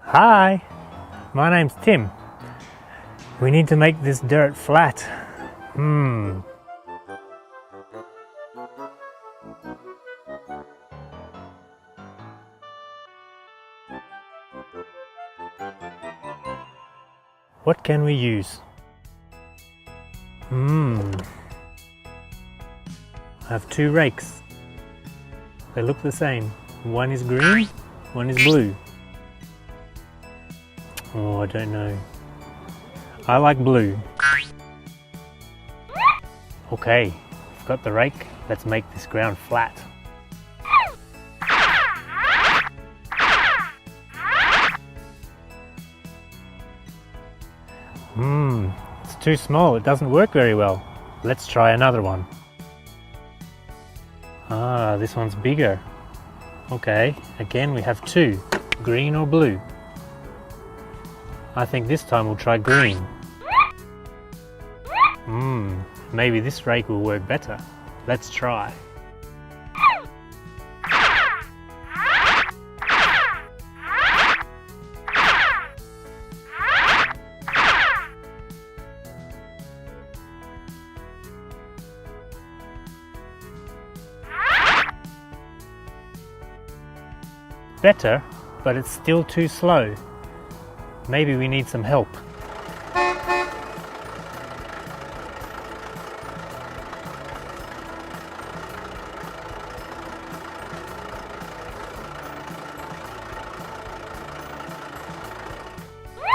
Hi, my name's Tim. We need to make this dirt flat. What can we use? I have two rakes. They look the same. One is green, one is blue. Oh, I don't know. I like blue. Okay, I've got the rake. Let's make this ground flat. It's too small. It doesn't work very well. Let's try another one. Ah, this one's bigger. Okay, again we have two, green or blue. I think this time we'll try green. Maybe this rake will work better. Let's try. Better, but it's still too slow. Maybe we need some help.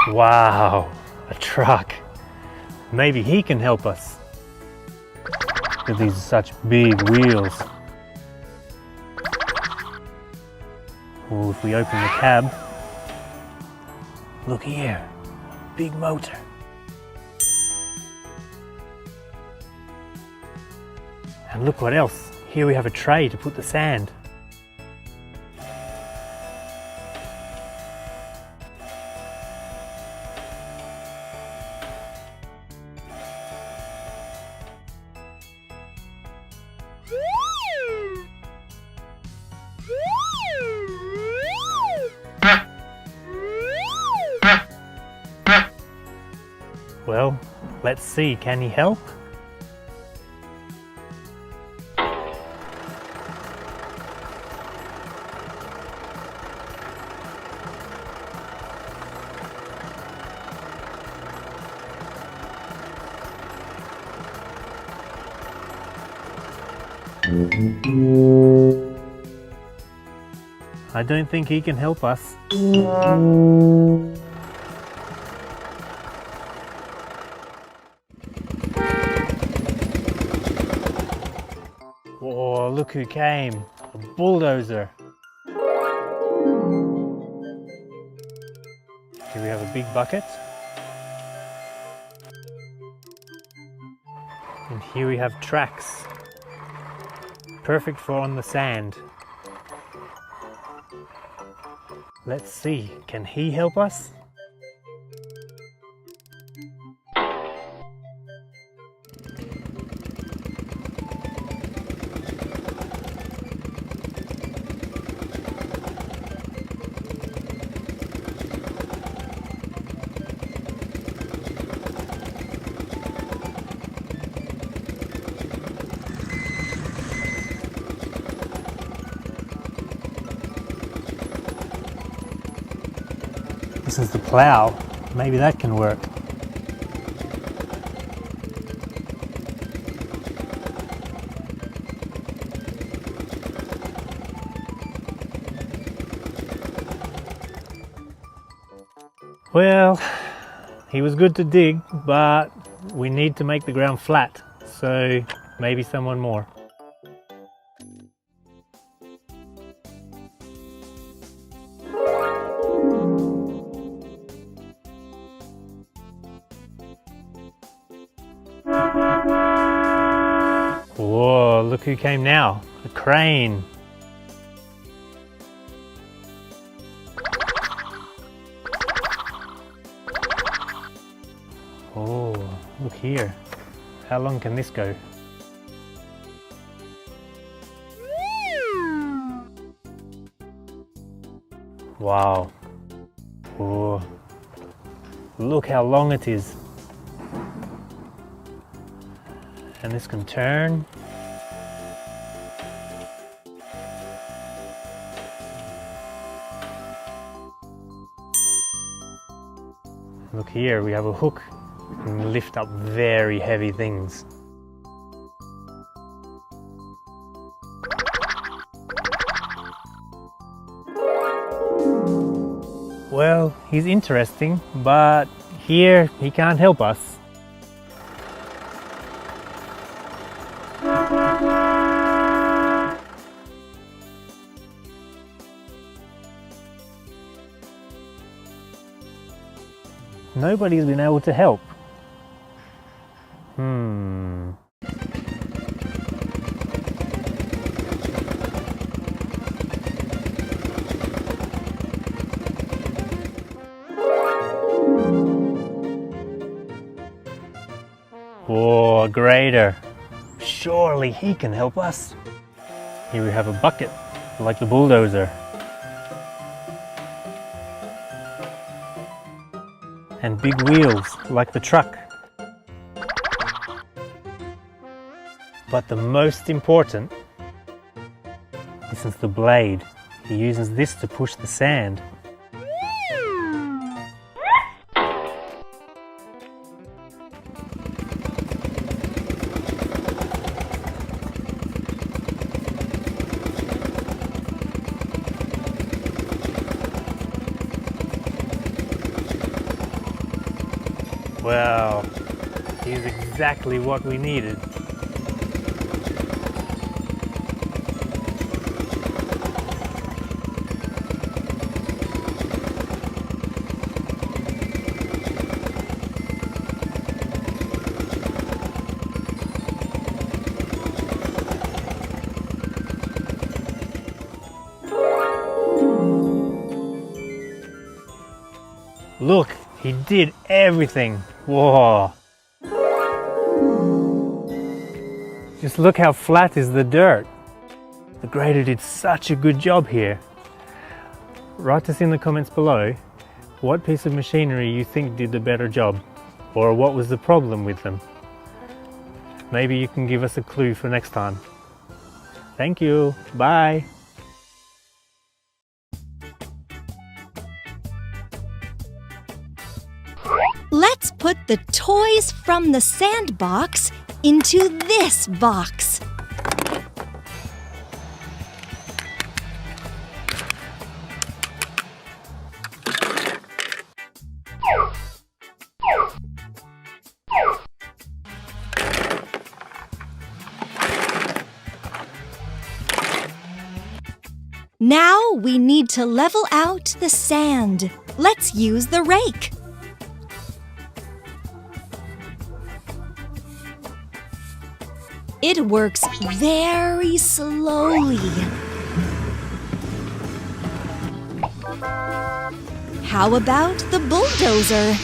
Wow, a truck. Maybe he can help us. These are such big wheels. Oh, if we open the cab, look here, big motor. And look what else. Here we have a tray to put the sand. Well, let's see, can he help? I don't think he can help us. Oh, look who came, a bulldozer. Here we have a big bucket. And here we have tracks. Perfect for on the sand. Let's see, can he help us? This is the plow. Maybe that can work. Well, he was good to dig, but we need to make the ground flat, so maybe someone more. Whoa, look who came now, a crane. Oh, look here. How long can this go? Wow. Oh, look how long it is. And this can turn. Look here, we have a hook. We can lift up very heavy things. Well, he's interesting, but here he can't help us. Nobody's been able to help. Oh, a grader. Surely he can help us. Here we have a bucket, like the bulldozer. And big wheels, like the truck. But the most important, this is the blade. He uses this to push the sand. Well, here's exactly what we needed. Look, he did everything. Whoa. Just look how flat is the dirt. The grader did such a good job here. Write us in the comments below what piece of machinery you think did the better job, or what was the problem with them. Maybe you can give us a clue for next time. Thank you. Bye. Let's put the toys from the sandbox into this box. Now we need to level out the sand. Let's use the rake. It works very slowly. How about the bulldozer?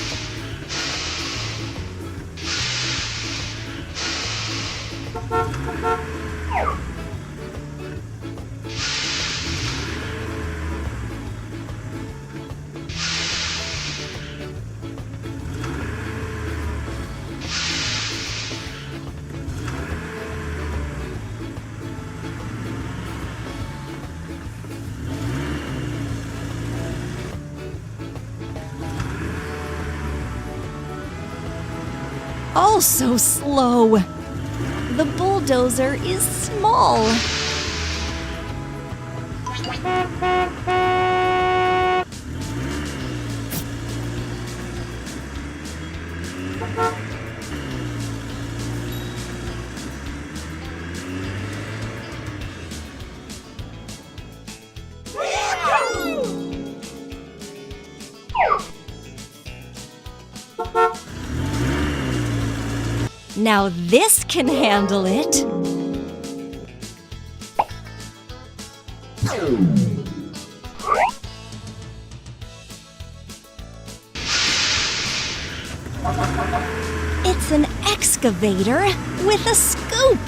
All so slow. The bulldozer is small. Now this can handle it. It's an excavator with a scoop.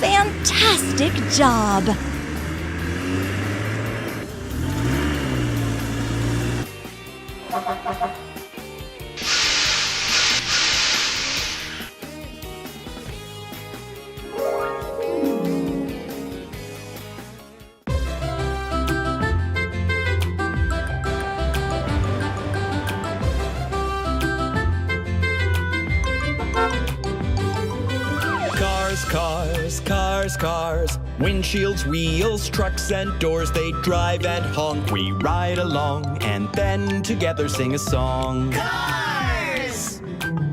Fantastic job! Cars, cars, cars. Windshields, wheels, trucks and doors. They drive and honk. We ride along and then together sing a song. Cars!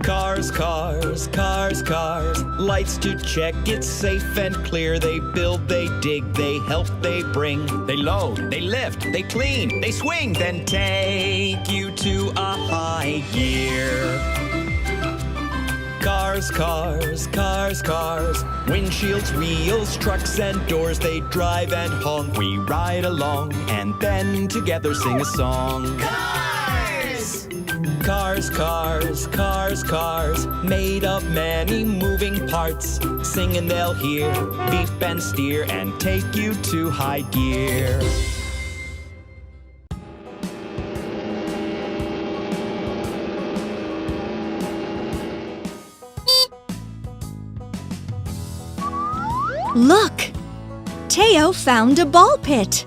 Cars, cars, cars, cars. Lights to check it's safe and clear. They build, they dig, they help, they bring. They load, they lift, they clean, they swing, then take you to a high gear. Cars, cars, cars, cars. Windshields, wheels, trucks and doors. They drive and honk. We ride along and then together sing a song. Cars! Cars, cars, cars, cars. Made of many moving parts. Sing and they'll hear, beep and steer and take you to high gear. Look! Teo found a ball pit.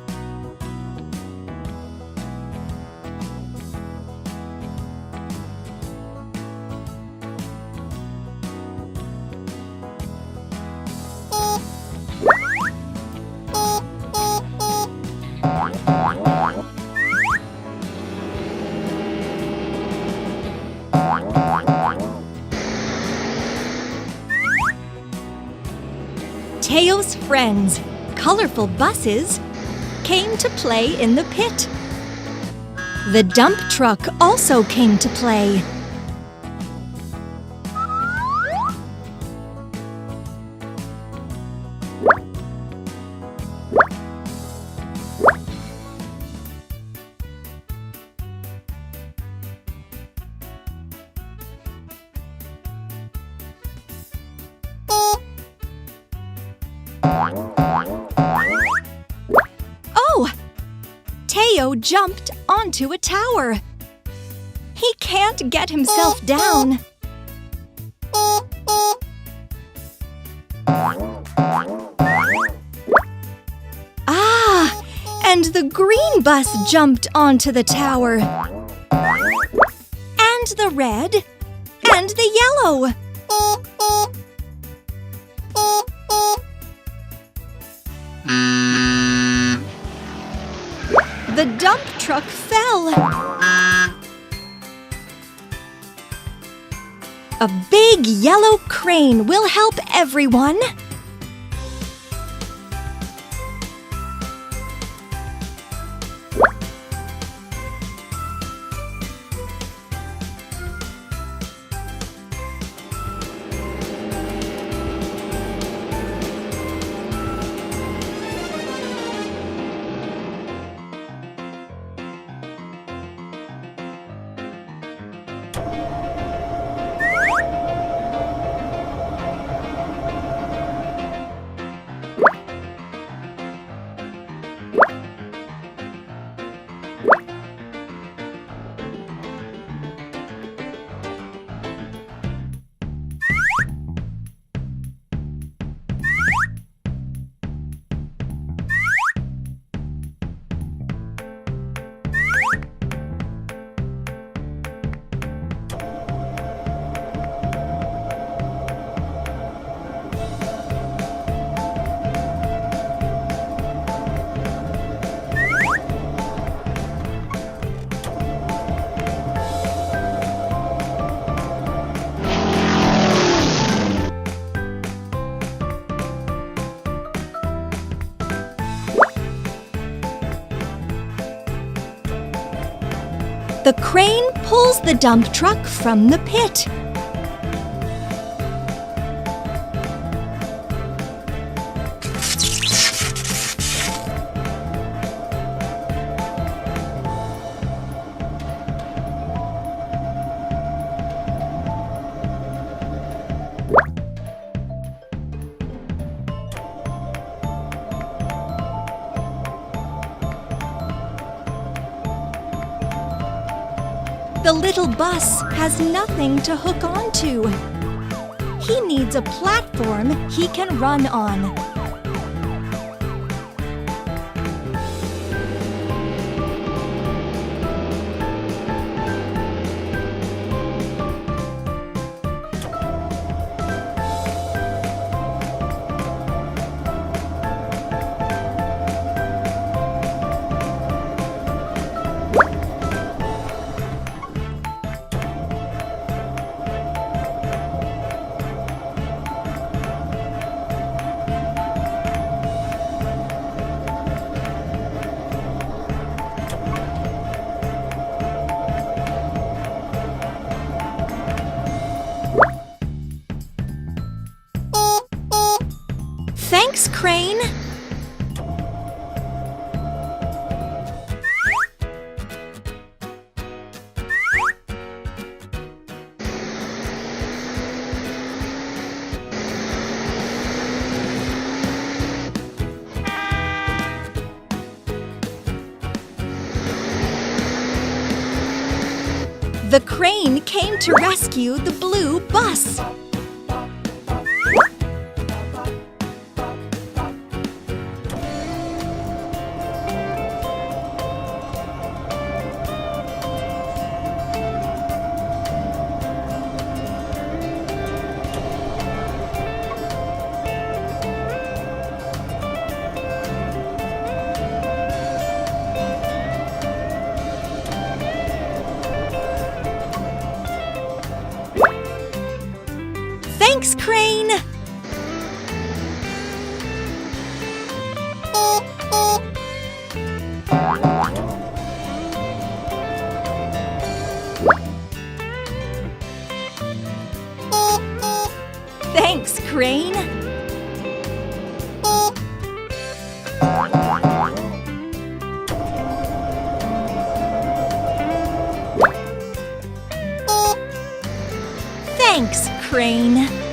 Teo's friends, colorful buses, came to play in the pit. The dump truck also came to play. Oh! Teo jumped onto a tower. He can't get himself down. Ah! And the green bus jumped onto the tower. And the red. And the yellow. The dump truck fell. A big yellow crane will help everyone. The crane pulls the dump truck from the pit. The little bus has nothing to hook onto. He needs a platform he can run on. Thanks, Crane. The crane came to rescue the blue bus. Thanks, Crane! Thanks, Crane! Thanks, Crane!